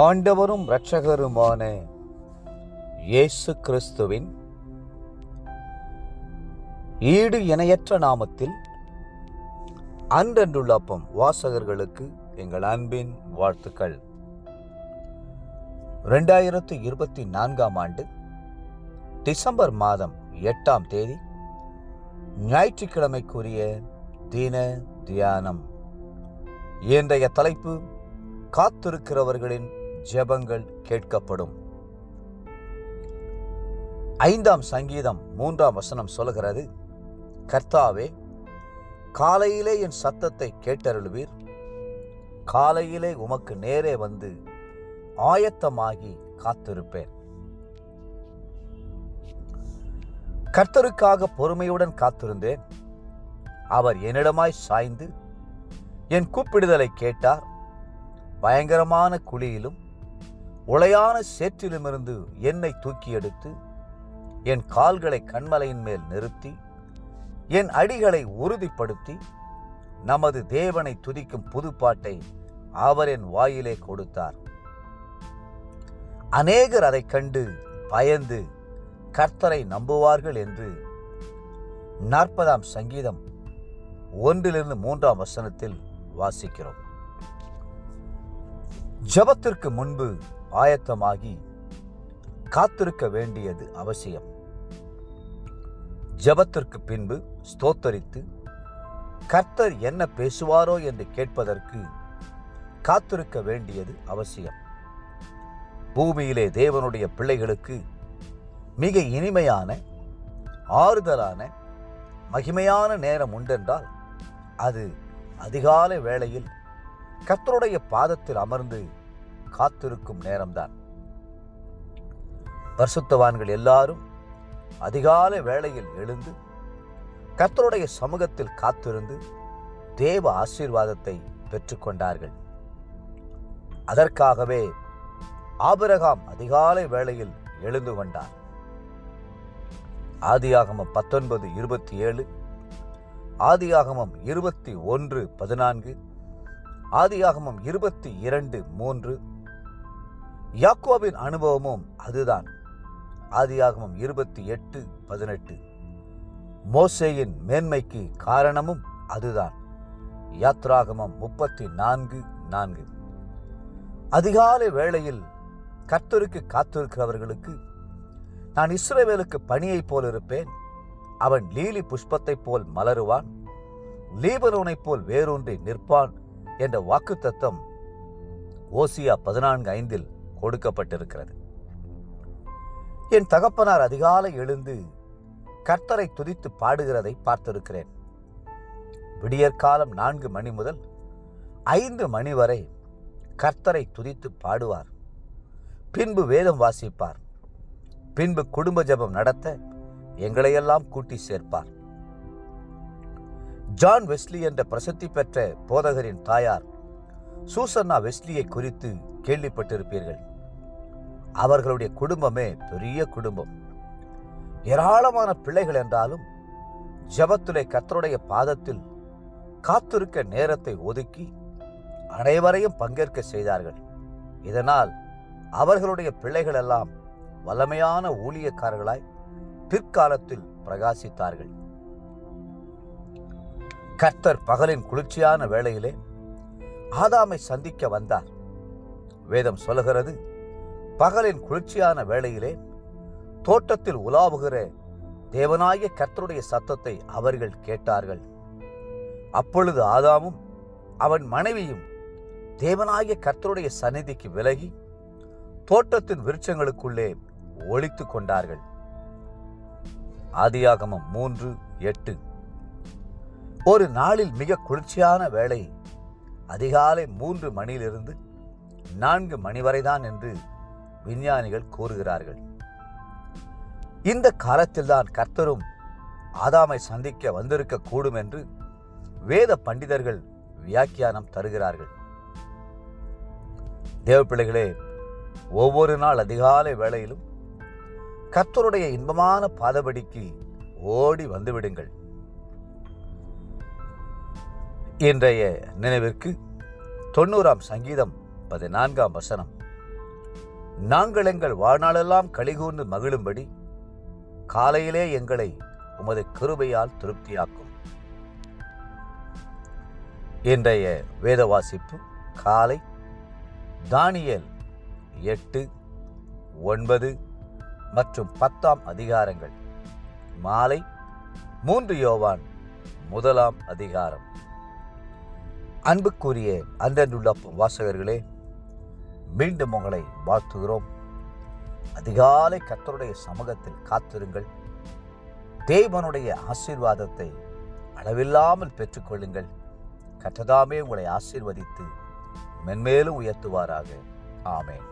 ஆண்டவரும் இரட்சகருமான இயேசு கிறிஸ்துவின் ஈடு இணையற்ற நாமத்தில் அன்றன்றுள்ள அப்பம் வாசகர்களுக்கு எங்கள் அன்பின் வாழ்த்துக்கள். 2024 ஆண்டு டிசம்பர் மாதம் 8ஆம் தேதி ஞாயிற்றுக்கிழமைக்குரிய தின தியானம். இன்றைய தலைப்பு, காத்திருக்கிறவர்களின் ஜெபங்கள் கேட்கப்படும். 5ஆம் சங்கீதம் 3ஆம் வசனம் சொல்கிறது, கர்த்தாவே, காலையிலே என் சத்தத்தை கேட்டருளுவீர், காலையிலே உமக்கு நேரே வந்து ஆயத்தமாகி காத்திருப்பேன். கர்த்தருக்காக பொறுமையுடன் காத்திருந்தேன். அவர் என்னிடமாய் சாய்ந்து என் கூப்பிடுதலை கேட்டார். பயங்கரமான குழியிலும் உளையான சேற்றிலுமிருந்து என்னை தூக்கி எடுத்து என் கால்களை கன்மலையின் மேல் நிறுத்தி என் அடிகளை உறுதிப்படுத்தி நமது தேவனை துதிக்கும் புதுப்பாட்டை அவர் என் வாயிலே கொடுத்தார். அநேகர் அதைக் கண்டு பயந்து கர்த்தரை நம்புவார்கள் என்று 40ஆம் சங்கீதம் 1-3ஆம் வசனத்தில் வாசிக்கிறோம். ஜெபத்திற்கு முன்பு ஆயத்தமாகி காத்திருக்க வேண்டியது அவசியம். ஜெபத்திற்கு பின்பு ஸ்தோத்தரித்து கர்த்தர் என்ன பேசுவாரோ என்று கேட்பதற்கு காத்திருக்க வேண்டியது அவசியம். பூமியிலே தேவனுடைய பிள்ளைகளுக்கு மிக இனிமையான, ஆறுதலான, மகிமையான நேரம் உண்டென்றால் அது அதிகாலை வேளையில் கர்த்தருடைய பாதத்தில் அமர்ந்து காத்திருக்கும் நேரம்தான். பரிசுத்தவான்கள் எல்லாரும் அதிகாலை வேளையில் எழுந்து கர்த்தருடைய சமூகத்தில் காத்திருந்து தேவ ஆசீர்வாதத்தை பெற்றுக்கொண்டார்கள். அதற்காகவே ஆபிரகாம் அதிகாலை வேளையில் எழுந்து கொண்டார். ஆதியாகமம் 19:27, ஆதியாகமம் 21:14, ஆதியாகமம் 22:3. யாக்கோபின் அனுபவமும் அதுதான். ஆதியாகமம் 28:18. மோசேயின் மேன்மைக்கு காரணமும் அதுதான். யாத்ராகமம் 34:4. அதிகாலை வேளையில் கர்த்தருக்கு காத்திருக்கிறவர்களுக்கு, நான் இஸ்ரவேலுக்கு பனியைப் போல் இருப்பேன், அவன் லீலி புஷ்பத்தைப் போல் மலருவான், லீபனோனைப் போல் வேரூன்றி நிற்பான் என்ற வாக்குத்தத்தம் ஓசியா 14:5 கொடுக்கப்பட்டிருக்கிறது. என் தகப்பனார் அதிகாலை எழுந்து கர்த்தரை துதித்து பாடுகிறதை பார்த்திருக்கிறேன். விடியற்காலம் 4 மணி முதல் 5 மணி வரை கர்த்தரை துதித்து பாடுவார். பின்பு வேதம் வாசிப்பார். பின்பு குடும்ப ஜெபம் நடத்த எங்களையெல்லாம் கூட்டி சேர்ப்பார். ஜான் வெஸ்லி என்ற பிரசித்தி பெற்ற போதகரின் தாயார் சூசன்னா வெஸ்லியை குறித்து கேள்விப்பட்டிருப்பீர்கள். அவர்களுடைய குடும்பமே பெரிய குடும்பம். ஏராளமான பிள்ளைகள் என்றாலும் ஜெபத்திலே கர்த்தருடைய பாதத்தில் காத்திருக்க நேரத்தை ஒதுக்கி அனைவரையும் பங்கேற்க செய்தார்கள். இதனால் அவர்களுடைய பிள்ளைகள் எல்லாம் வல்லமையான ஊழியக்காரர்களாய் பிற்காலத்தில் பிரகாசித்தார்கள். கர்த்தர் பகலின் குளிர்ச்சியான வேளையிலே ஆதாமை சந்திக்க வந்தார். வேதம் சொல்லுகிறது, பகலின் குளிர்ச்சியான வேளையிலே தோட்டத்தில் உலாவுகிற தேவனாகிய கர்த்தருடைய சத்தத்தை அவர்கள் கேட்டார்கள். அப்பொழுது ஆதாமும் அவன் மனைவியும் தேவனாகிய கர்த்தருடைய சந்நிதிக்கு விலகி தோட்டத்தின் விருட்சங்களுக்குள்ளே ஒளித்து கொண்டார்கள். ஆதியாகமம் 3:8. ஒரு நாளில் மிக குளிர்ச்சியான வேளை அதிகாலை 3 மணியிலிருந்து 4 மணி வரைதான் என்று விஞ்ஞானிகள் கூறுகிறார்கள். இந்த காலத்தில்தான் கர்த்தரும் ஆதாமை சந்திக்க வந்திருக்க கூடும் என்று வேத பண்டிதர்கள் வியாக்கியானம் தருகிறார்கள். தேவப்பிள்ளைகளே, ஒவ்வொரு நாள் அதிகாலை வேளையிலும் கர்த்தருடைய இன்பமான பாதபடிக்கு ஓடி வந்துவிடுங்கள். இன்றைய நினைவிற்கு 90ஆம் சங்கீதம் 14ஆம் வசனம். நாங்கள் எங்கள் வாழ்நாளெல்லாம் களிகூர்ந்து மகிழும்படி காலையிலே எங்களை உமது கிருபையால் திருப்தியாக்கும். இன்றைய வேத வாசிப்பு காலை தானியேல் 8, 9 மற்றும் 10 அதிகாரங்கள். மாலை 3 யோவான் 1 அதிகாரம். அன்புக்குரிய அன்றன்றுள்ள வாசகர்களே, மீண்டும் உங்களை வாழ்த்துகிறோம். அதிகாலை கர்த்தருடைய சமூகத்தில் காத்திருங்கள். தேவனுடைய ஆசீர்வாதத்தை அளவில்லாமல் பெற்றுக்கொள்ளுங்கள். கர்த்ததாமே உங்களை ஆசீர்வதித்து மென்மேலும் உயர்த்துவாராக. ஆமென்.